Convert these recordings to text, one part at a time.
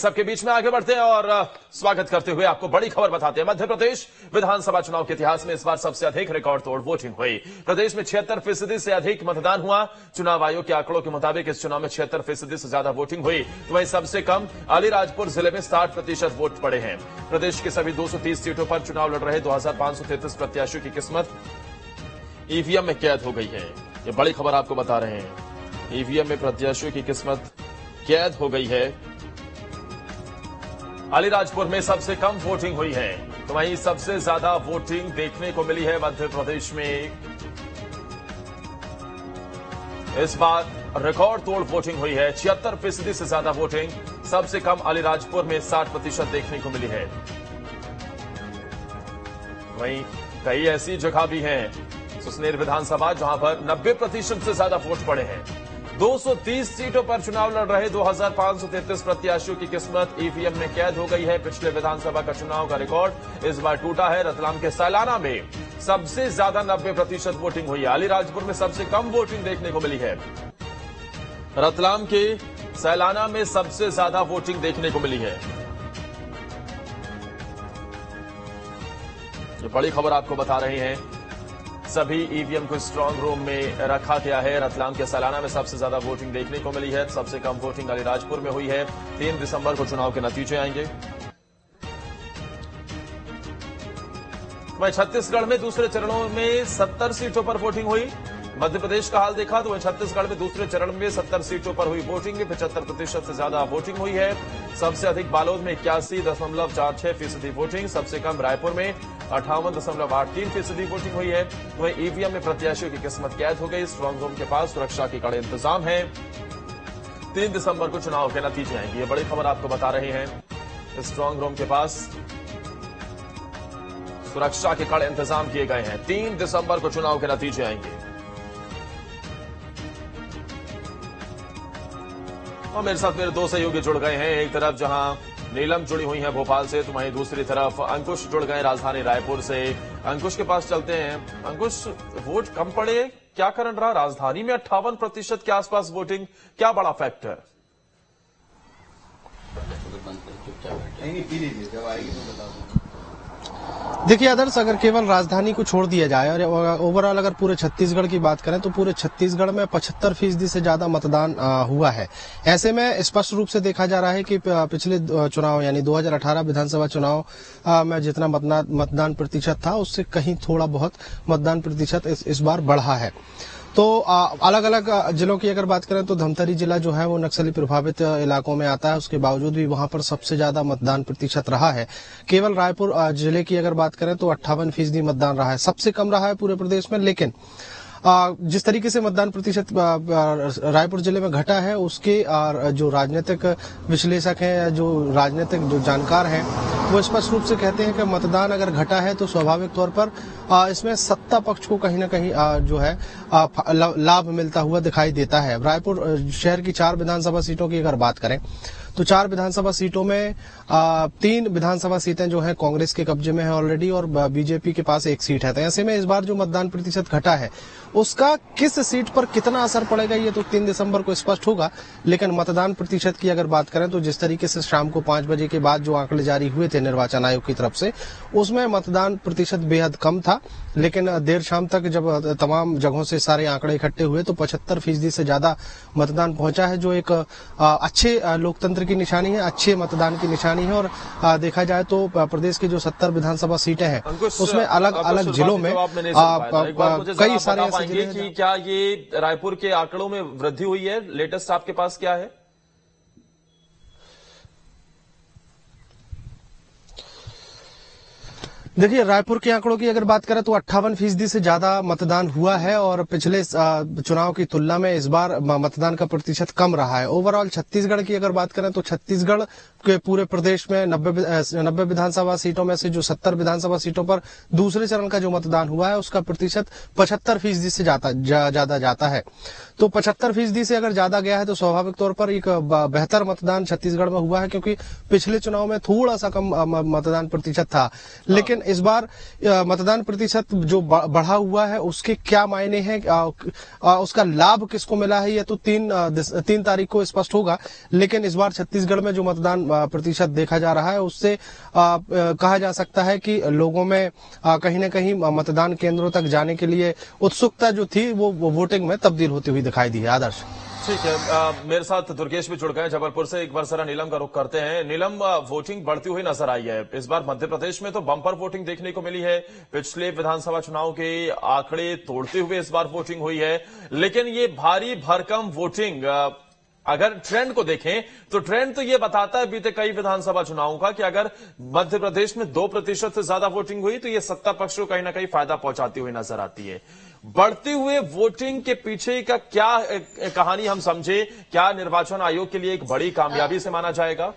सबके बीच में आगे बढ़ते हैं और स्वागत करते हुए आपको बड़ी खबर बताते हैं। मध्य प्रदेश विधानसभा चुनाव के इतिहास में इस बार सबसे अधिक रिकॉर्ड तोड़ वोटिंग हुई। प्रदेश में 76% से अधिक मतदान हुआ। चुनाव आयोग के आंकड़ों के मुताबिक इस चुनाव में 76% से ज्यादा वोटिंग हुई, तो वहीं सबसे कम अलीराजपुर जिले में 60% वोट पड़े हैं। प्रदेश की सभी 230 सीटों पर चुनाव लड़ रहे 2533 प्रत्याशियों की किस्मत ईवीएम में कैद हो गई है। ये बड़ी खबर आपको बता रहे हैं। ईवीएम में प्रत्याशियों की किस्मत कैद हो गई है। अलीराजपुर में सबसे कम वोटिंग हुई है, तो वहीं सबसे ज्यादा वोटिंग देखने को मिली है मध्य प्रदेश में। इस बार रिकॉर्ड तोड़ वोटिंग हुई है। 76% से ज्यादा वोटिंग, सबसे कम अलीराजपुर में 60% देखने को मिली है। वहीं कई ऐसी जगह भी हैं, सुसनेर विधानसभा, जहां पर 90% से ज्यादा वोट पड़े हैं। 230 सीटों पर चुनाव लड़ रहे 2533 प्रत्याशियों की किस्मत ईवीएम में कैद हो गई है। पिछले विधानसभा का चुनाव का रिकॉर्ड इस बार टूटा है। रतलाम के सैलाना में सबसे ज्यादा 90% वोटिंग हुई है। अलीराजपुर में सबसे कम वोटिंग देखने को मिली है। रतलाम के सैलाना में सबसे ज्यादा वोटिंग देखने को मिली है। ये बड़ी खबर आपको बता रहे हैं। सभी ईवीएम को स्ट्रांग रूम में रखा गया है। रतलाम के सैलाना में सबसे ज्यादा वोटिंग देखने को मिली है। सबसे कम वोटिंग अलीराजपुर में हुई है। 3 दिसंबर को चुनाव के नतीजे आएंगे। वहीं छत्तीसगढ़ में दूसरे चरणों में 70 सीटों पर वोटिंग हुई। मध्य प्रदेश का हाल देखा तो वहीं छत्तीसगढ़ में दूसरे चरण में 70 सीटों पर हुई वोटिंग में 75% से ज्यादा वोटिंग हुई है। सबसे अधिक बालोद में 81.46% वोटिंग, सबसे कम रायपुर में 58.83% वोटिंग हुई है। वहीं ईवीएम में प्रत्याशियों की किस्मत कैद हो गई। स्ट्रांग रूम के पास सुरक्षा के कड़े इंतजाम है। 3 दिसंबर को चुनाव के नतीजे आएंगे। ये बड़ी खबर आपको बता रहे हैं। स्ट्रांग रूम के पास सुरक्षा के कड़े इंतजाम किए गए हैं। 3 दिसंबर को चुनाव के नतीजे आएंगे। और मेरे साथ मेरे 2 सहयोगी जुड़ गए हैं। एक तरफ जहां नीलम जुड़ी हुई है भोपाल से, तो वहीं दूसरी तरफ अंकुश जुड़ गए राजधानी रायपुर से। अंकुश के पास चलते हैं। अंकुश, वोट कम पड़े, क्या कारण रहा? राजधानी में 58% के आसपास वोटिंग, क्या बड़ा फैक्टर? देखिए आदर्श, अगर केवल राजधानी को छोड़ दिया जाए और ओवरऑल अगर पूरे छत्तीसगढ़ की बात करें तो पूरे छत्तीसगढ़ में 75% से ज्यादा मतदान हुआ है। ऐसे में स्पष्ट रूप से देखा जा रहा है कि पिछले चुनाव यानी 2018 विधानसभा चुनाव में जितना मतदान प्रतिशत था उससे कहीं थोड़ा बहुत मतदान प्रतिशत इस बार बढ़ा है। तो अलग अलग जिलों की अगर बात करें तो धमतरी जिला जो है वो नक्सली प्रभावित इलाकों में आता है, उसके बावजूद भी वहां पर सबसे ज्यादा मतदान प्रतिशत रहा है। केवल रायपुर जिले की अगर बात करें तो 58% मतदान रहा है, सबसे कम रहा है पूरे प्रदेश में। लेकिन जिस तरीके से मतदान प्रतिशत रायपुर जिले में घटा है, उसके जो राजनीतिक विश्लेषक हैं, जो राजनीतिक जो जानकार हैं, वो स्पष्ट रूप से कहते हैं कि मतदान अगर घटा है तो स्वाभाविक तौर पर इसमें सत्ता पक्ष को कहीं ना कहीं जो है लाभ मिलता हुआ दिखाई देता है। रायपुर शहर की 4 विधानसभा सीटों की अगर बात करें तो 4 विधानसभा सीटों में 3 विधानसभा सीटें जो हैं कांग्रेस के कब्जे में है ऑलरेडी, और बीजेपी के पास 1 सीट है। तो ऐसे में इस बार जो मतदान प्रतिशत घटा है उसका किस सीट पर कितना असर पड़ेगा ये तो 3 दिसंबर को स्पष्ट होगा। लेकिन मतदान प्रतिशत की अगर बात करें तो जिस तरीके से शाम को 5 बजे के बाद जो आंकड़े जारी हुए थे निर्वाचन आयोग की तरफ से, उसमें मतदान प्रतिशत बेहद कम था। लेकिन देर शाम तक जब तमाम जगहों से सारे आंकड़े इकट्ठे हुए तो 75% से ज्यादा मतदान पहुंचा है, जो एक अच्छे लोकतंत्र की निशानी है, अच्छे मतदान की निशानी है। और देखा जाए तो प्रदेश की जो 70 विधानसभा सीटें हैं उसमें अलग अलग जिलों में कई सारे ऐसे जिले हैं। कि क्या ये रायपुर के आंकड़ों में वृद्धि हुई है? लेटेस्ट आपके पास क्या है? देखिए रायपुर के आंकड़ों की अगर बात करें तो 58% से ज्यादा मतदान हुआ है और पिछले चुनाव की तुलना में इस बार मतदान का प्रतिशत कम रहा है। ओवरऑल छत्तीसगढ़ की अगर बात करें तो छत्तीसगढ़ के पूरे प्रदेश में 90 विधानसभा सीटों में से जो 70 विधानसभा सीटों पर दूसरे चरण का जो मतदान हुआ है उसका प्रतिशत 75% से ज्यादा जाता है। तो 75% से अगर ज्यादा गया है तो स्वाभाविक तौर पर एक बेहतर मतदान छत्तीसगढ़ में हुआ है, क्योंकि पिछले चुनाव में थोड़ा सा कम मतदान प्रतिशत था। लेकिन इस बार मतदान प्रतिशत जो बढ़ा हुआ है उसके क्या मायने हैं, उसका लाभ किसको मिला है, यह तो 3 तारीख को स्पष्ट होगा। लेकिन इस बार छत्तीसगढ़ में जो मतदान प्रतिशत देखा जा रहा है उससे कहा जा सकता है कि लोगों में कहीं न कहीं मतदान केंद्रों तक जाने के लिए उत्सुकता जो थी वो वोटिंग में तब्दील होती हुई दिखाई दी है। आदर्श, ठीक है, मेरे साथ दुर्गेश भी जुड़ गए जबलपुर से। एक बार जरा नीलम का रुख करते हैं। नीलम, वोटिंग बढ़ती हुई नजर आई है इस बार मध्य प्रदेश में, तो बम्पर वोटिंग देखने को मिली है। पिछले विधानसभा चुनाव के आंकड़े तोड़ते हुए इस बार वोटिंग हुई है, लेकिन ये भारी भरकम वोटिंग, अगर ट्रेंड को देखें तो ट्रेंड तो ये बताता है बीते कई विधानसभा चुनावों का कि अगर मध्य प्रदेश में 2% से ज्यादा वोटिंग हुई तो ये सत्ता पक्ष को कहीं ना कहीं फायदा पहुंचाती हुई नजर आती है। बढ़ते हुए वोटिंग के पीछे का क्या कहानी हम समझे, क्या निर्वाचन आयोग के लिए एक बड़ी कामयाबी से माना जाएगा?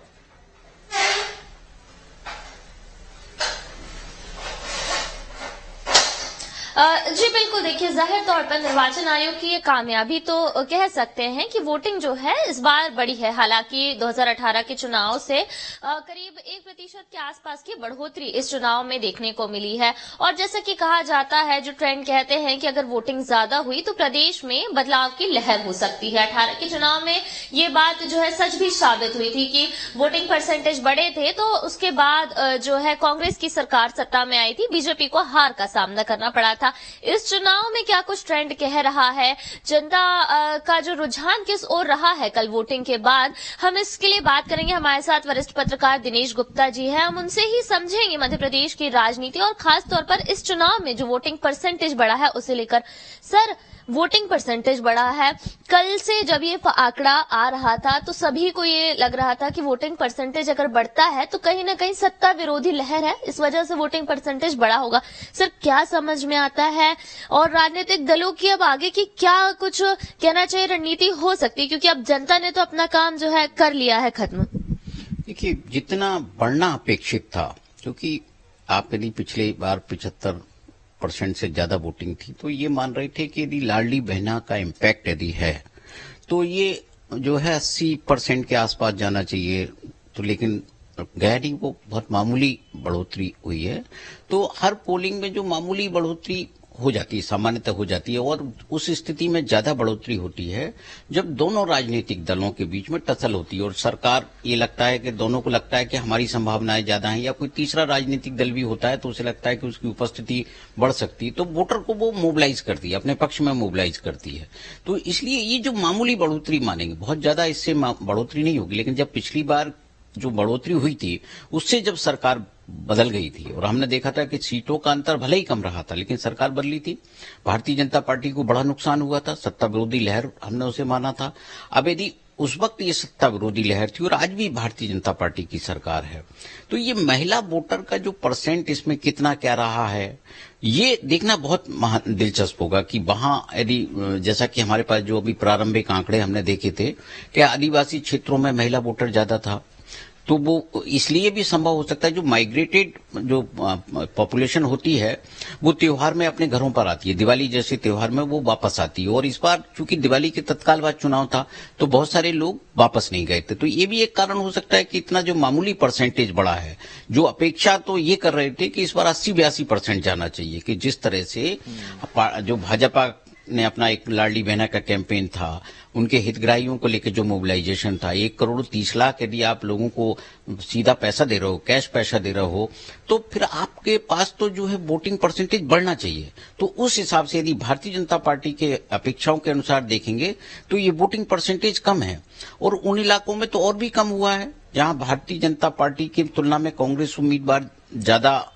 जी बिल्कुल, देखिए जाहिर तौर पर निर्वाचन आयोग की ये कामयाबी तो कह सकते हैं कि वोटिंग जो है इस बार बड़ी है। हालांकि 2018 के चुनाव से करीब 1% के आसपास की बढ़ोतरी इस चुनाव में देखने को मिली है। और जैसा कि कहा जाता है, जो ट्रेंड कहते हैं कि अगर वोटिंग ज्यादा हुई तो प्रदेश में बदलाव की लहर हो सकती है। 18 के चुनाव में ये बात जो है सच भी साबित हुई थी कि वोटिंग परसेंटेज बढ़े थे, तो उसके बाद जो है कांग्रेस की सरकार सत्ता में आई थी, बीजेपी को हार का सामना करना पड़ा था। इस चुनाव में क्या कुछ ट्रेंड कह रहा है, जनता का जो रुझान किस ओर रहा है कल वोटिंग के बाद, हम इसके लिए बात करेंगे। हमारे साथ वरिष्ठ पत्रकार दिनेश गुप्ता जी हैं, हम उनसे ही समझेंगे मध्य प्रदेश की राजनीति और खास तौर पर इस चुनाव में जो वोटिंग परसेंटेज बढ़ा है उसे लेकर। सर, वोटिंग परसेंटेज बढ़ा है, कल से जब ये आंकड़ा आ रहा था तो सभी को ये लग रहा था कि वोटिंग परसेंटेज अगर बढ़ता है तो कहीं ना कहीं सत्ता विरोधी लहर है, इस वजह से वोटिंग परसेंटेज बढ़ा होगा। सर, क्या समझ में आता है और राजनीतिक दलों की अब आगे की क्या कुछ कहना चाहिए रणनीति हो सकती है, क्योंकि अब जनता ने तो अपना काम जो है कर लिया है खत्म। देखिए, जितना बढ़ना अपेक्षित था, क्योंकि आप यदि पिछले बार 75% से ज्यादा वोटिंग थी तो ये मान रहे थे कि यदि लाडली बहना का इम्पैक्ट यदि है तो ये जो है 80% के आसपास जाना चाहिए, तो लेकिन गया नहीं, वो बहुत मामूली बढ़ोतरी हुई है। तो हर पोलिंग में जो मामूली बढ़ोतरी हो जाती है, सामान्यतः हो जाती है, और उस स्थिति में ज्यादा बढ़ोतरी होती है जब दोनों राजनीतिक दलों के बीच में टसल होती है और सरकार, ये लगता है कि दोनों को लगता है कि हमारी संभावनाएं ज्यादा हैं, या कोई तीसरा राजनीतिक दल भी होता है तो उसे लगता है कि उसकी उपस्थिति बढ़ सकती है, तो वोटर को वो मोबिलाइज करती है, अपने पक्ष में मोबिलाइज करती है। तो इसलिए ये जो मामूली बढ़ोतरी मानेंगे, बहुत ज्यादा इससे बढ़ोतरी नहीं होगी, लेकिन जब पिछली बार जो बढ़ोतरी हुई थी उससे जब सरकार बदल गई थी और हमने देखा था कि सीटों का अंतर भले ही कम रहा था लेकिन सरकार बदली थी, भारतीय जनता पार्टी को बड़ा नुकसान हुआ था, सत्ता विरोधी लहर हमने उसे माना था। अब यदि उस वक्त ये सत्ता विरोधी लहर थी और आज भी भारतीय जनता पार्टी की सरकार है, तो ये महिला वोटर का जो परसेंट इसमें कितना क्या रहा है ये देखना बहुत दिलचस्प होगा कि वहां यदि, जैसा कि हमारे पास जो अभी प्रारंभिक आंकड़े हमने देखे थे कि आदिवासी क्षेत्रों में महिला वोटर ज्यादा था, तो वो इसलिए भी संभव हो सकता है जो माइग्रेटेड जो पॉपुलेशन होती है वो त्योहार में अपने घरों पर आती है, दिवाली जैसे त्योहार में वो वापस आती है, और इस बार चूंकि दिवाली के तत्काल बाद चुनाव था तो बहुत सारे लोग वापस नहीं गए थे, तो ये भी एक कारण हो सकता है कि इतना जो मामूली परसेंटेज बढ़ा है। जो अपेक्षा तो ये कर रहे थे कि इस बार 80-82% जाना चाहिए, कि जिस तरह से जो भाजपा ने अपना एक लाडली बहना का कैंपेन था, उनके हितग्राहियों को लेकर जो मोबिलाइजेशन था, 1,30,00,000 यदि आप लोगों को सीधा पैसा दे रहे हो, कैश पैसा दे रहे हो, तो फिर आपके पास तो जो है वोटिंग परसेंटेज बढ़ना चाहिए। तो उस हिसाब से यदि भारतीय जनता पार्टी के अपेक्षाओं के अनुसार देखेंगे तो ये वोटिंग परसेंटेज कम है, और उन इलाकों में तो और भी कम हुआ है जहां भारतीय जनता पार्टी की तुलना में कांग्रेस उम्मीदवार ज्यादा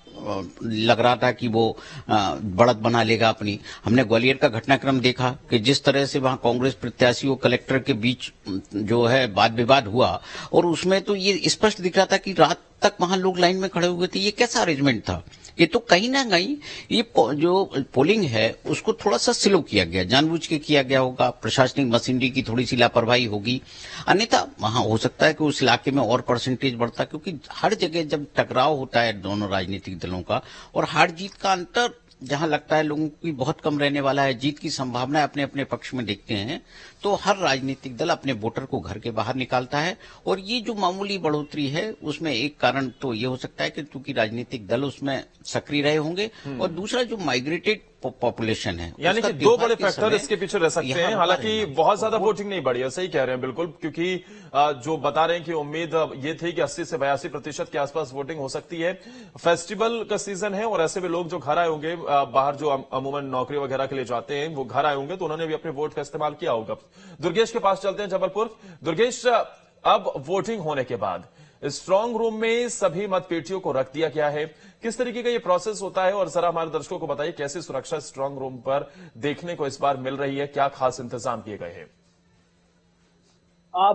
लग रहा था कि वो बढ़त बना लेगा अपनी। हमने ग्वालियर का घटनाक्रम देखा कि जिस तरह से वहां कांग्रेस प्रत्याशी और कलेक्टर के बीच जो है वाद विवाद हुआ, और उसमें तो ये स्पष्ट दिख रहा था कि रात तक वहां लोग लाइन में खड़े हुए थे। ये कैसा अरेंजमेंट था? ये तो कहीं ना कहीं ये जो पोलिंग है उसको थोड़ा सा स्लो किया गया, जानबूझ के किया गया होगा, प्रशासनिक मशीनरी की थोड़ी सी लापरवाही होगी, अन्यथा वहां हो सकता है कि उस इलाके में और परसेंटेज बढ़ता, क्योंकि हर जगह जब टकराव होता है दोनों राजनीतिक दलों का और हार जीत का अंतर जहां लगता है लोगों की बहुत कम रहने वाला है, जीत की संभावना अपने अपने पक्ष में देखते हैं, तो हर राजनीतिक दल अपने वोटर को घर के बाहर निकालता है। और ये जो मामूली बढ़ोतरी है उसमें एक कारण तो ये हो सकता है कि चूंकि राजनीतिक दल उसमें सक्रिय रहे होंगे, और दूसरा जो माइग्रेटेड पॉपुलेशन है, यानी कि दो बड़े फैक्टर इसके पीछे रह सकते हैं। हालांकि बहुत ज्यादा वोटिंग नहीं बढ़ी है, सही कह रहे हैं बिल्कुल, क्योंकि जो बता रहे हैं कि उम्मीद ये थी कि 80 से 82% के आसपास वोटिंग हो सकती है। फेस्टिवल का सीजन है और ऐसे में लोग जो घर आए होंगे, बाहर जो अमूमन नौकरी वगैरह के लिए जाते हैं, वो घर आए होंगे, तो उन्होंने भी अपने वोट का इस्तेमाल किया होगा। दुर्गेश के पास चलते हैं, जबलपुर। दुर्गेश, अब वोटिंग होने के बाद स्ट्रांग रूम में सभी मतपेटियों को रख दिया गया है, किस तरीके का ये प्रोसेस होता है, और जरा हमारे दर्शकों को बताइए कैसी सुरक्षा स्ट्रांग रूम पर देखने को इस बार मिल रही है, क्या खास इंतजाम किए गए हैं?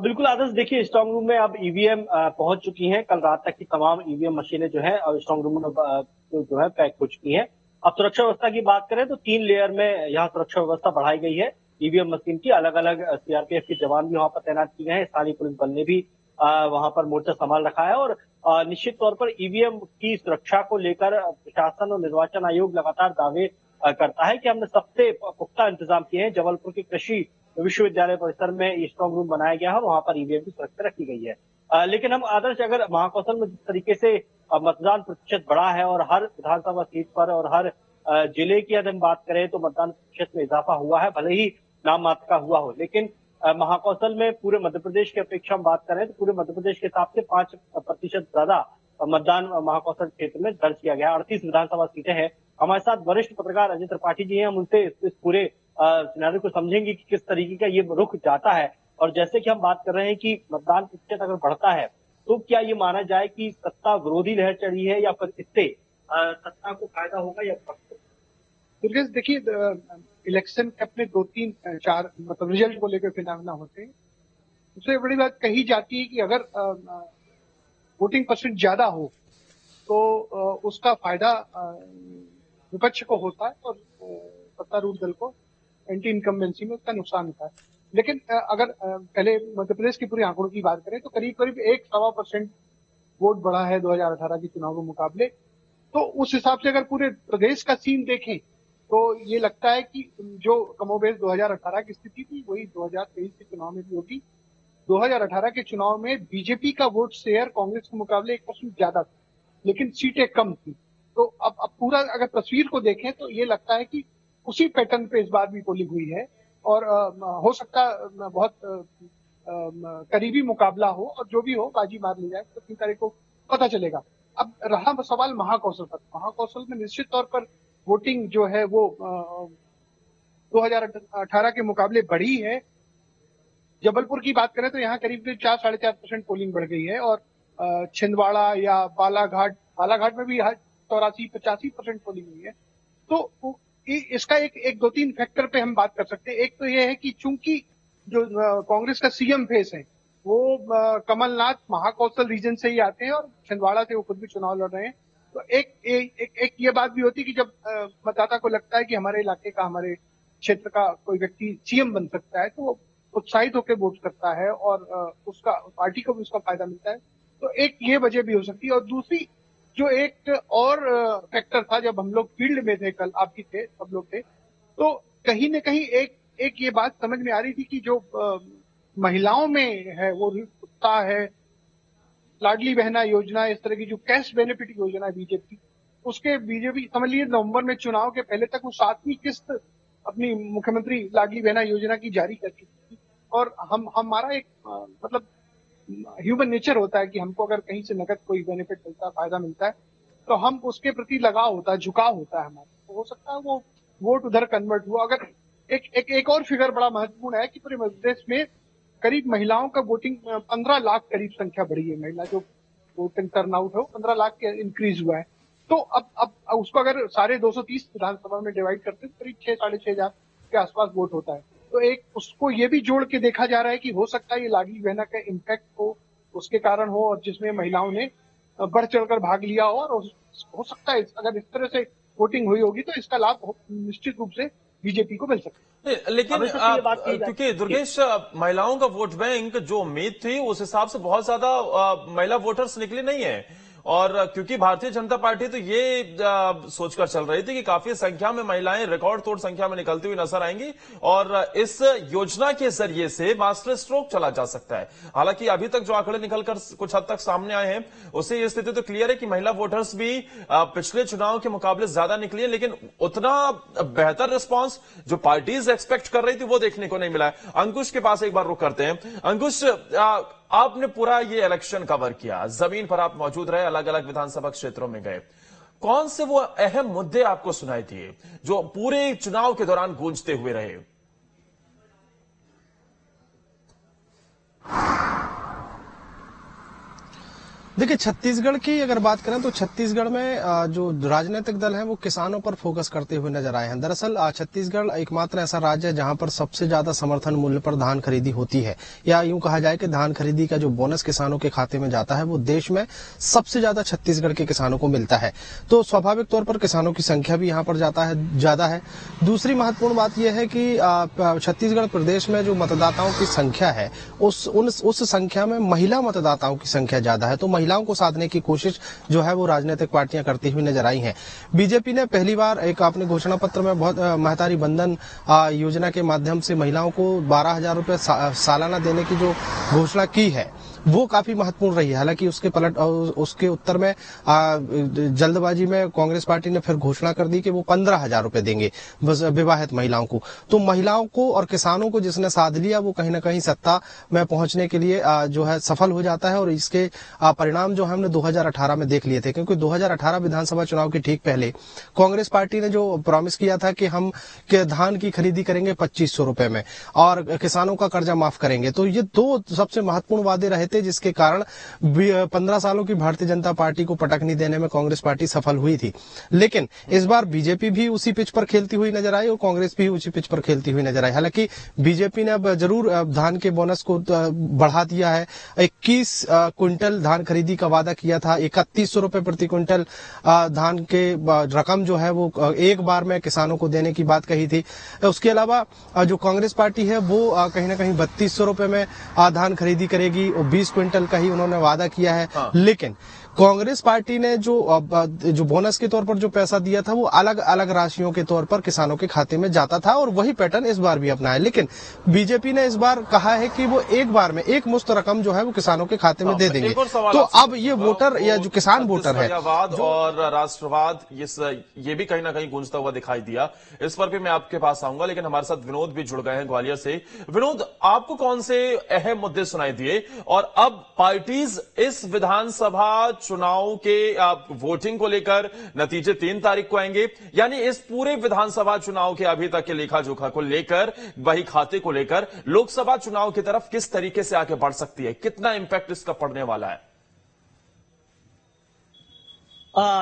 बिल्कुल आदर्श, देखिए स्ट्रांग रूम में अब ईवीएम पहुंच चुकी हैं। कल रात तक की तमाम ईवीएम मशीनें जो है और स्ट्रांग रूम में जो है पैक हो चुकी हैं। अब सुरक्षा व्यवस्था की बात करें तो 3 लेयर में यहाँ सुरक्षा व्यवस्था बढ़ाई गई है। ईवीएम मशीन की अलग अलग सीआरपीएफ के जवान भी वहां पर तैनात किए गए हैं। स्थानीय पुलिस बल ने भी वहां पर मोर्चा संभाल रखा है। और निश्चित तौर पर ईवीएम की सुरक्षा को लेकर प्रशासन और निर्वाचन आयोग लगातार दावे करता है कि हमने सबसे पुख्ता इंतजाम किए हैं। जबलपुर के कृषि विश्वविद्यालय परिसर में ये स्ट्रांग रूम बनाया गया है और वहां पर ईवीएम की सुरक्षा रखी गई है। लेकिन हम आदर्श, अगर महाकौशल में जिस तरीके से मतदान प्रतिशत बढ़ा है और हर विधानसभा सीट पर और हर जिले की यदि हम बात करें तो मतदान प्रतिशत में इजाफा हुआ है, भले ही नाम मात्र का हुआ हो, लेकिन महाकौशल में पूरे मध्य प्रदेश की अपेक्षा हम बात करें तो पूरे मध्य प्रदेश के हिसाब से 5% ज्यादा मतदान महाकौशल क्षेत्र में दर्ज किया गया। 38 विधानसभा सीटें हैं। हमारे साथ वरिष्ठ पत्रकार अजय त्रिपाठी जी हैं, हम उनसे इस पूरे सिनेरियो को समझेंगे कि किस तरीके का ये रुख जाता है। और जैसे कि हम बात कर रहे हैं कि मतदान प्रतिशत अगर बढ़ता है तो क्या ये माना जाए कि सत्ता विरोधी लहर चढ़ी है या फिर इससे सत्ता को फायदा होगा या दुर्गेश, देखिए इलेक्शन के अपने 2-3-4 मतलब रिजल्ट को लेकर फिनोमेना होते हैं। उससे बड़ी बात कही जाती है कि अगर वोटिंग परसेंट ज्यादा हो तो उसका फायदा विपक्ष को होता है और सत्तारूढ़ दल को एंटी इनकम्बेंसी में उसका नुकसान होता है। लेकिन अगर पहले मध्य प्रदेश की पूरे आंकड़ों की बात करें तो करीब करीब 1-1.25% वोट बढ़ा है 2018 के चुनाव के मुकाबले। तो उस हिसाब से अगर पूरे प्रदेश का सीन देखें तो ये लगता है कि जो कमोबेश 2018 की स्थिति थी वही 2023 के चुनाव में भी होगी। 2018 के चुनाव में बीजेपी का वोट शेयर कांग्रेस के मुकाबले 1% ज्यादा था, लेकिन सीटें कम थी। तो अब पूरा अगर तस्वीर को देखें तो ये लगता है कि उसी पैटर्न पे इस बार भी पोलिंग हुई है और हो सकता बहुत करीबी मुकाबला हो और जो भी हो बाजी मार ली जाए तो 3 तारीख को पता चलेगा। अब रहा सवाल महाकौशल पर। महाकौशल में निश्चित तौर पर वोटिंग जो है वो 2018 के मुकाबले बढ़ी है। जबलपुर की बात करें तो यहाँ करीब 4-4.5% पोलिंग बढ़ गई है और छिंदवाड़ा या बालाघाट में भी 84-85% पोलिंग हुई है। तो इसका एक 2-3 फैक्टर पे हम बात कर सकते हैं। एक तो ये है कि चूंकि जो कांग्रेस का सीएम फेस है वो कमलनाथ महाकौशल रीजन से ही आते हैं और छिंदवाड़ा से वो खुद भी चुनाव लड़ रहे हैं। तो एक ये बात भी होती है कि जब मतदाता को लगता है कि हमारे इलाके का, हमारे क्षेत्र का कोई व्यक्ति सीएम बन सकता है तो वो उत्साहित होकर वोट करता है और उसका पार्टी को भी उसका फायदा मिलता है। तो एक ये वजह भी हो सकती है। और दूसरी जो एक और फैक्टर था, जब हम लोग फील्ड में थे, कल आप भी थे, सब लोग थे, तो कहीं न कहीं एक ये बात समझ में आ रही थी कि जो महिलाओं में है वो उत्साह है, लाडली बहना योजना, इस तरह की जो कैश बेनिफिट योजना है बीजेपी, उसके बीजेपी समझ लीजिए नवंबर में चुनाव के पहले तक वो 7वीं किस्त अपनी मुख्यमंत्री लाडली बहना योजना की जारी कर चुकी थी। और हमारा एक मतलब ह्यूमन नेचर होता है कि हमको अगर कहीं से नकद कोई बेनिफिट मिलता है, फायदा मिलता है, तो हम उसके प्रति लगाव होता है, झुकाव होता है हमारा। तो हो सकता है वो वोट उधर कन्वर्ट हुआ। अगर एक और फिगर बड़ा महत्वपूर्ण है कि पूरे मध्य प्रदेश में करीब महिलाओं का वोटिंग 15 लाख करीब संख्या बढ़ी है। महिला जो वोटिंग टर्नआउट है 15 लाख के इंक्रीज हुआ है। तो अब उसको अगर सारे 230 विधानसभा में डिवाइड करते हैं करीब 6-6.5 हजार के आसपास वोट होता है। तो एक उसको ये भी जोड़ के देखा जा रहा है कि हो सकता है ये लाडली बहना का इम्पैक्ट हो, उसके कारण हो, और जिसमें महिलाओं ने बढ़ चढ़कर भाग लिया हो। और हो सकता है अगर इस तरह से वोटिंग हुई होगी तो इसका लाभ निश्चित रूप से बीजेपी को मिल सकता है। लेकिन क्योंकि दुर्गेश, महिलाओं का वोट बैंक जो उम्मीद थी उस हिसाब से बहुत ज्यादा महिला वोटर्स निकले नहीं है। और क्योंकि भारतीय जनता पार्टी तो ये सोचकर चल रही थी कि काफी संख्या में महिलाएं रिकॉर्ड तोड़ संख्या में निकलती हुई नजर आएंगी और इस योजना के जरिए से मास्टर स्ट्रोक चला जा सकता है। हालांकि अभी तक जो आंकड़े निकलकर कुछ हद तक सामने आए हैं उससे ये स्थिति तो क्लियर है कि महिला वोटर्स भी पिछले चुनाव के मुकाबले ज्यादा निकली है, लेकिन उतना बेहतर रिस्पॉन्स जो पार्टीज एक्सपेक्ट कर रही थी वो देखने को नहीं मिला है। अंकुश के पास एक बार रुक करते हैं। अंकुश, आपने पूरा ये इलेक्शन कवर किया, जमीन पर आप मौजूद रहे, अलग अलग विधानसभा क्षेत्रों में गए, कौन से वो अहम मुद्दे आपको सुनाई दिए जो पूरे चुनाव के दौरान गूंजते हुए रहे? देखिए, छत्तीसगढ़ की अगर बात करें तो छत्तीसगढ़ में जो राजनीतिक दल हैं वो किसानों पर फोकस करते हुए नजर आए हैं। दरअसल छत्तीसगढ़ एकमात्र ऐसा राज्य है जहां पर सबसे ज्यादा समर्थन मूल्य पर धान खरीदी होती है, या यूं कहा जाए कि धान खरीदी का जो बोनस किसानों के खाते में जाता है वो देश में सबसे ज्यादा छत्तीसगढ़ के किसानों को मिलता है। तो स्वाभाविक तौर पर किसानों की संख्या भी यहाँ पर ज्यादा है। दूसरी महत्वपूर्ण बात यह है कि छत्तीसगढ़ प्रदेश में जो मतदाताओं की संख्या है उस संख्या में महिला मतदाताओं की संख्या ज्यादा है। तो महिलाओं को साधने की कोशिश जो है वो राजनीतिक पार्टियां करती हुई नजर आई हैं। बीजेपी ने पहली बार एक अपने घोषणा पत्र में बहुत महतारी बंधन योजना के माध्यम से महिलाओं को 12,000 रुपए सालाना देने की जो घोषणा की है वो काफी महत्वपूर्ण रही है। हालांकि उसके उत्तर में जल्दबाजी में कांग्रेस पार्टी ने फिर घोषणा कर दी कि वो 15,000 रुपए देंगे विवाहित महिलाओं को। तो महिलाओं को और किसानों को जिसने साध लिया वो कहीं ना कहीं सत्ता में पहुंचने के लिए जो है सफल हो जाता है। और इसके परिणाम जो हमने 2018 में देख लिए थे, क्योंकि 2018 विधानसभा चुनाव के ठीक पहले कांग्रेस पार्टी ने जो प्रॉमिस किया था कि हम धान की खरीदी करेंगे 2500 रुपए में और किसानों का कर्जा माफ करेंगे, तो ये दो सबसे महत्वपूर्ण वादे रहे थे जिसके कारण 15 सालों की भारतीय जनता पार्टी को पटकनी देने में कांग्रेस पार्टी सफल हुई थी। लेकिन इस बार बीजेपी भी उसी पिच पर खेलती हुई नजर आई और कांग्रेस भी उसी पिच पर खेलती हुई नजर आई। हालांकि बीजेपी ने अब जरूर धान के बोनस को बढ़ा दिया है। 21 क्विंटल धान खरीदी का वादा किया था, 3100 रुपए प्रति क्विंटल धान के रकम जो है वो एक बार में किसानों को देने की बात कही थी। उसके अलावा जो कांग्रेस पार्टी है वो कहीं ना कहीं 3200 रुपए में धान खरीदी करेगी और 20 क्विंटल का ही उन्होंने वादा किया है। लेकिन कांग्रेस पार्टी ने जो बोनस के तौर पर जो पैसा दिया था वो अलग अलग राशियों के तौर पर किसानों के खाते में जाता था और वही पैटर्न इस बार भी अपनाया। लेकिन बीजेपी ने इस बार कहा है कि वो एक बार में एक मुश्त रकम जो है वो किसानों के खाते में दे देंगे। तो अब ये वोटर या जो किसान वोटर है और राष्ट्रवाद ये भी कहीं ना कहीं गूंजता हुआ दिखाई दिया। इस पर भी मैं आपके पास आऊंगा, लेकिन हमारे साथ विनोद भी जुड़ गए हैं ग्वालियर से। विनोद, आपको कौन से अहम मुद्दे सुनाई दिए और अब पार्टीज इस विधानसभा चुनाव के वोटिंग को लेकर नतीजे 3 तारीख को आएंगे, यानी इस पूरे विधानसभा चुनाव के अभी तक के लेखा जोखा को लेकर, वही खाते को लेकर लोकसभा चुनाव की तरफ किस तरीके से आगे बढ़ सकती है, कितना इंपैक्ट इसका पड़ने वाला है?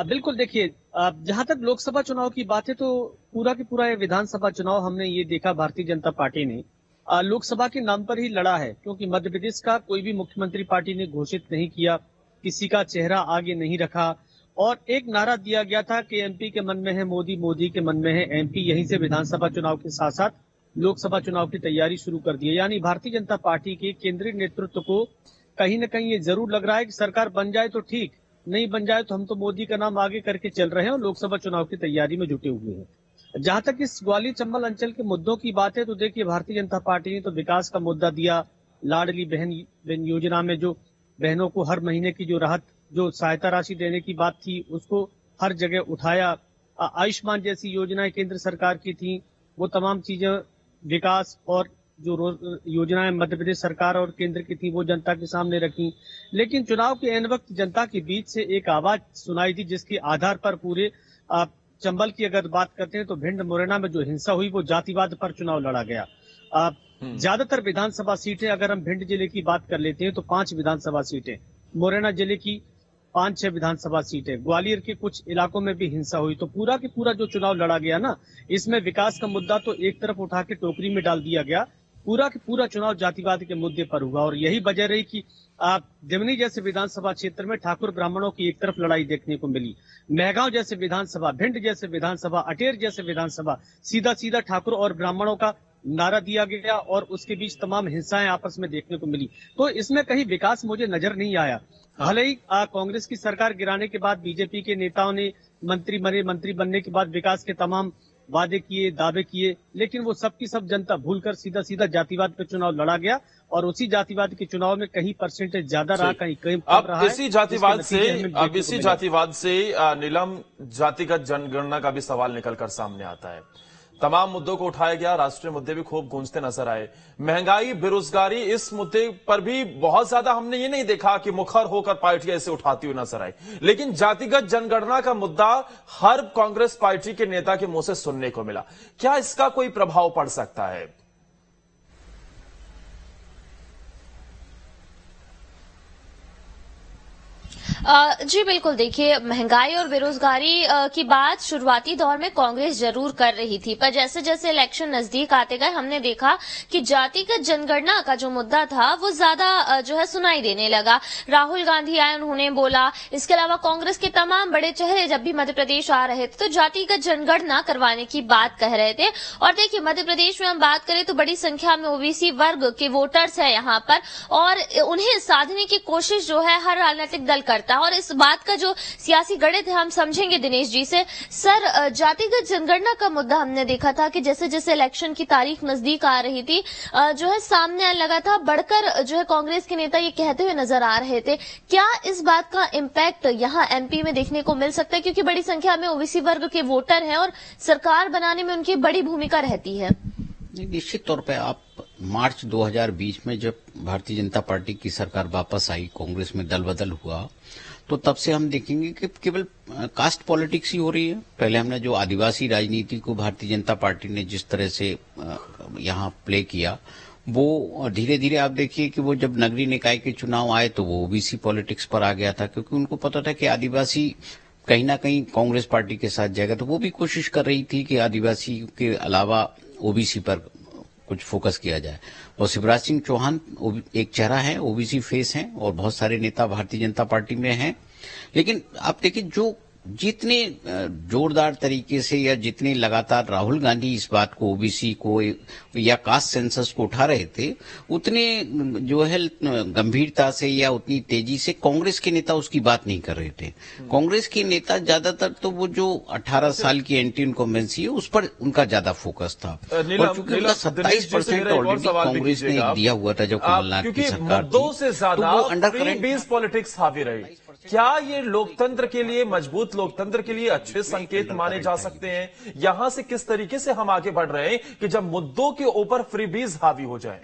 बिल्कुल, देखिए जहां तक लोकसभा चुनाव की बात है तो पूरा की पूरा ये विधानसभा चुनाव हमने ये देखा भारतीय जनता पार्टी ने लोकसभा के नाम पर ही लड़ा है, क्योंकि मध्य प्रदेश का कोई भी मुख्यमंत्री पार्टी ने घोषित नहीं किया, किसी का चेहरा आगे नहीं रखा और एक नारा दिया गया था कि एमपी के मन में है मोदी, मोदी के मन में है एमपी। यहीं से विधानसभा चुनाव के साथ साथ लोकसभा चुनाव की तैयारी शुरू कर दी है। यानी भारतीय जनता पार्टी के केंद्रीय नेतृत्व को कहीं न कहीं ये जरूर लग रहा है कि सरकार बन जाए तो ठीक, नहीं बन जाए तो हम तो मोदी का नाम आगे करके चल रहे हैं और लोकसभा चुनाव की तैयारी में जुटे हुए हैं। जहां तक इस ग्वालियर चंबल अंचल के मुद्दों की बात है तो देखिए, भारतीय जनता पार्टी ने तो विकास का मुद्दा दिया, लाडली बहन योजना में जो बहनों को हर महीने की जो राहत, जो सहायता राशि देने की बात थी उसको हर जगह उठाया। आयुष्मान जैसी योजनाएं केंद्र सरकार की थी, वो तमाम चीजें विकास और जो योजनाएं मध्य प्रदेश सरकार और केंद्र की थी वो जनता के सामने रखी। लेकिन चुनाव के एन वक्त जनता के बीच से एक आवाज सुनाई दी जिसके आधार पर पूरे चंबल की अगर बात करते हैं तो भिंड मुरैना में जो हिंसा हुई वो जातिवाद पर चुनाव लड़ा गया। ज्यादातर विधानसभा सीटें, अगर हम भिंड जिले की बात कर लेते हैं तो 5 विधानसभा सीटें, मुरैना जिले की 5-6 विधानसभा सीटें, ग्वालियर के कुछ इलाकों में भी हिंसा हुई। तो पूरा की पूरा जो चुनाव लड़ा गया ना, इसमें विकास का मुद्दा तो एक तरफ उठा के टोकरी में डाल दिया गया, पूरा की पूरा चुनाव जातिवाद के मुद्दे पर हुआ। और यही वजह रही कि देवनी जैसे विधानसभा क्षेत्र में ठाकुर ब्राह्मणों की एक तरफ लड़ाई देखने को मिली, मेहगांव जैसे विधानसभा, भिंड जैसे विधानसभा, अटेर जैसे विधानसभा, सीधा सीधा ठाकुर और ब्राह्मणों का नारा दिया गया और उसके बीच तमाम हिंसाएं आपस में देखने को मिली। तो इसमें कहीं विकास मुझे नजर नहीं आया। भले ही कांग्रेस की सरकार गिराने के बाद बीजेपी के नेताओं ने मंत्री बनने के बाद विकास के तमाम वादे किए, दावे किए, लेकिन वो सब की सब जनता भूलकर सीधा जातिवाद पे चुनाव लड़ा गया और उसी जातिवाद के चुनाव में कहीं परसेंटेज ज्यादा रहा, कहीं कम रहा है। इसी जातिवाद से नीलम, जातिगत जनगणना का भी सवाल निकलकर सामने आता है। तमाम मुद्दों को उठाया गया, राष्ट्रीय मुद्दे भी खूब गूंजते नजर आए। महंगाई, बेरोजगारी, इस मुद्दे पर भी बहुत ज्यादा हमने ये नहीं देखा कि मुखर होकर पार्टियां इसे उठाती हुई नजर आई, लेकिन जातिगत जनगणना का मुद्दा हर कांग्रेस पार्टी के नेता के मुंह से सुनने को मिला। क्या इसका कोई प्रभाव पड़ सकता है? जी बिल्कुल, देखिए महंगाई और बेरोजगारी की बात शुरुआती दौर में कांग्रेस जरूर कर रही थी, पर जैसे जैसे इलेक्शन नजदीक आते गए हमने देखा कि जातिगत जनगणना का जो मुद्दा था वो ज्यादा जो है सुनाई देने लगा। राहुल गांधी आए, उन्होंने बोला, इसके अलावा कांग्रेस के तमाम बड़े चेहरे जब भी मध्य प्रदेश आ रहे थे तो जातिगत जनगणना करवाने की बात कह रहे थे। और देखिए मध्य प्रदेश में हम बात करें तो बड़ी संख्या में ओबीसी वर्ग के वोटर्स है यहाँ पर, और उन्हें साधने की कोशिश जो है हर राजनीतिक दल करता है। और इस बात का जो सियासी गणित है हम समझेंगे दिनेश जी से। सर, जातिगत जनगणना का मुद्दा हमने देखा था कि जैसे जैसे इलेक्शन की तारीख नजदीक आ रही थी जो है सामने आने लगा था, बढ़कर जो है कांग्रेस के नेता ये कहते हुए नजर आ रहे थे। क्या इस बात का इम्पैक्ट यहाँ एमपी में देखने को मिल सकता है, क्योंकि बड़ी संख्या में ओबीसी वर्ग के वोटर हैं और सरकार बनाने में उनकी बड़ी भूमिका रहती है? निश्चित तौर पर आप मार्च 2020 में जब भारतीय जनता पार्टी की सरकार वापस आई, कांग्रेस में दल बदल हुआ, तो तब से हम देखेंगे कि केवल कास्ट पॉलिटिक्स ही हो रही है। पहले हमने जो आदिवासी राजनीति को भारतीय जनता पार्टी ने जिस तरह से यहाँ प्ले किया, वो धीरे धीरे आप देखिए कि वो जब नगरीय निकाय के चुनाव आए तो वो ओबीसी पॉलिटिक्स पर आ गया था, क्योंकि उनको पता था कि आदिवासी कहीं ना कहीं कांग्रेस पार्टी के साथ जाएगा। तो वो भी कोशिश कर रही थी कि आदिवासी के अलावा ओबीसी पर कुछ फोकस किया जाए। और शिवराज सिंह चौहान एक चेहरा है, ओबीसी फेस हैं, और बहुत सारे नेता भारतीय जनता पार्टी में हैं। लेकिन आप देखिए जो जितने जोरदार तरीके से या जितने लगातार राहुल गांधी इस बात को, ओबीसी को या कास्ट सेंसस को उठा रहे थे, उतने जो है गंभीरता से या उतनी तेजी से कांग्रेस के नेता उसकी बात नहीं कर रहे थे। कांग्रेस के नेता ज्यादातर तो वो जो 18 साल की एंटी इनकम्बेंसी है उस पर उनका ज्यादा फोकस था। और चूंकि उनका 27% ऑलरेडी कांग्रेस ने दिया हुआ था जब कमलनाथ की सरकार थी, तो वो अंडरकरेंट पॉलिटिक्स हावी रही। क्या ये लोकतंत्र के लिए, मजबूत लोकतंत्र के लिए अच्छे संकेत माने जा सकते हैं? यहां से किस तरीके से हम आगे बढ़ रहे हैं कि जब मुद्दों के ऊपर फ्रीबीज हावी हो जाएं?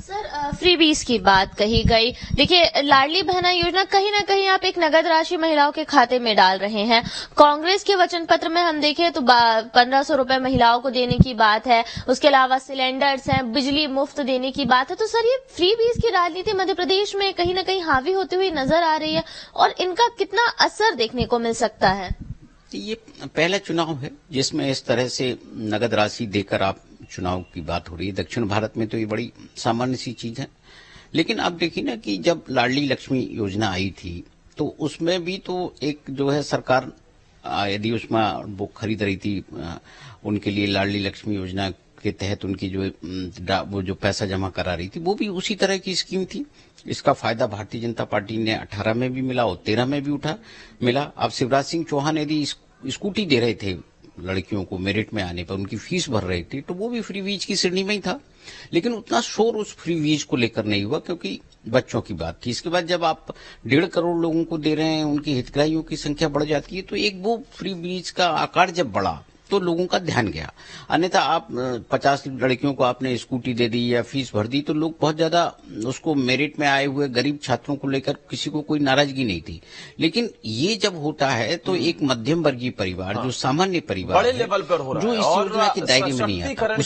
सर, फ्रीबीज की बात कही गई। देखिए लाडली बहना योजना कहीं ना कहीं आप एक नगद राशि महिलाओं के खाते में डाल रहे हैं। कांग्रेस के वचन पत्र में हम देखें तो 1500 रुपए महिलाओं को देने की बात है, उसके अलावा सिलेंडर्स हैं, बिजली मुफ्त देने की बात है। तो सर ये फ्रीबीज की राजनीति मध्य प्रदेश में कहीं ना कहीं हावी होती हुई नजर आ रही है, और इनका कितना असर देखने को मिल सकता है? ये पहला चुनाव है जिसमें इस तरह से नगद राशि देकर आप चुनाव की बात हो रही है। दक्षिण भारत में तो ये बड़ी सामान्य सी चीज है। लेकिन आप देखिए ना कि जब लाडली लक्ष्मी योजना आई थी तो उसमें भी तो एक जो है सरकार यदि उसमें वो खरीद रही थी उनके लिए, लाडली लक्ष्मी योजना के तहत उनकी वो जो पैसा जमा करा रही थी वो भी उसी तरह की स्कीम थी। इसका फायदा भारतीय जनता पार्टी ने 18 में भी मिला और 13 में भी मिला। अब शिवराज सिंह चौहान यदि स्कूटी दे रहे थे लड़कियों को मेरिट में आने पर, उनकी फीस भर रहे थे, तो वो भी फ्री वीज की श्रेणी में ही था। लेकिन उतना शोर उस फ्री वीज को लेकर नहीं हुआ क्योंकि बच्चों की बात थी। इसके बाद जब आप 1.5 करोड़ लोगों को दे रहे हैं, उनकी हितग्राहियों की संख्या बढ़ जाती है, तो एक वो फ्री वीज का आकार जब बढ़ा तो लोगों का ध्यान गया। अन्यथा आप 50 लड़कियों को आपने स्कूटी दे दी या फीस भर दी तो लोग बहुत ज्यादा उसको, मेरिट में आए हुए गरीब छात्रों को लेकर किसी को कोई नाराजगी नहीं थी। लेकिन ये जब होता है तो एक मध्यम वर्गीय परिवार, जो सामान्य परिवार बड़े लेवल पर हो रहा है, जो इस योजना के दायरे में नहीं आता,